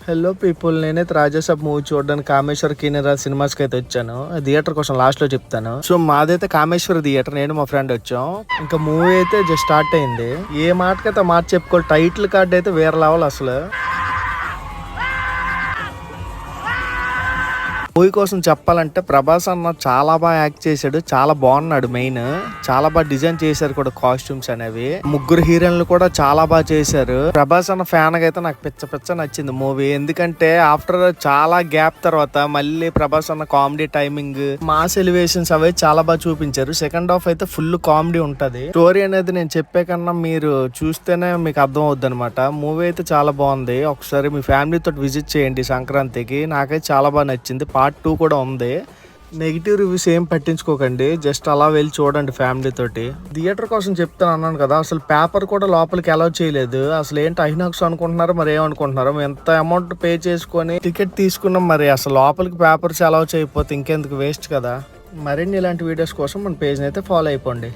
Hello people, నేనైతే Raja Saab movie చూడడానికి Kameshwara కినరా cinemas కి అయితే వచ్చాను. థియేటర్ కోసం లాస్ట్ లో చెప్తాను. సో మాదైతే కామేశ్వర థియేటర్, నేను మా ఫ్రెండ్ వచ్చాం. ఇంకా మూవీ అయితే జస్ట్ స్టార్ట్ అయింది. ఏ మాటకైతే మాట చెప్పుకోవాలి, టైటిల్ కార్డ్ అయితే వేరే లెవెల్ అసలు. మూవీ కోసం చెప్పాలంటే ప్రభాస్ అన్న చాలా బాగా యాక్ట్ చేశాడు, చాలా బాగున్నాడు. మెయిన్ చాలా బాగా డిజైన్ చేశారు కూడా కాస్ట్యూమ్స్ అనేవి. ముగ్గురు హీరోయిన్లు కూడా చాలా బాగా చేశారు. ప్రభాస్ అన్న ఫ్యాన్ గా అయితే నాకు పిచ్చ నచ్చింది మూవీ. ఎందుకంటే ఆఫ్టర్ చాలా గ్యాప్ తర్వాత మళ్ళీ ప్రభాస్ అన్న కామెడీ టైమింగ్, మాస్ ఎలివేషన్స్ అవి చాలా బాగా చూపించారు. సెకండ్ హాఫ్ అయితే ఫుల్ కామెడీ ఉంటది. స్టోరీ అనేది నేను చెప్పే కన్నా మీరు చూస్తేనే మీకు అర్థం అవుద్ది అనమాట. మూవీ అయితే చాలా బాగుంది. ఒకసారి మీ ఫ్యామిలీ తోటి విజిట్ చేయండి సంక్రాంతికి. నాకైతే చాలా బాగా నచ్చింది. పార్ట్ 2 కూడా ఉంది. నెగిటివ్ రివ్యూస్ ఏం పట్టించుకోకండి, జస్ట్ అలా వెళ్ళి చూడండి ఫ్యామిలీ తోటి. థియేటర్ కోసం చెప్తాను అన్నాను కదా, అసలు పేపర్ కూడా లోపలికి అలౌ చేయలేదు. అసలు ఏంటి ఐనాక్స్ అనుకుంటున్నారు, మరి ఏమనుకుంటున్నారు? ఎంత అమౌంట్ పే చేసుకొని టికెట్ తీసుకున్నాం, మరి అసలు లోపలికి పేపర్స్ అలౌ చేయకపోతే ఇంకెందుకు, వేస్ట్ కదా. మరిన్ని ఇలాంటి వీడియోస్ కోసం మన పేజ్ని అయితే ఫాలో అయిపోండి.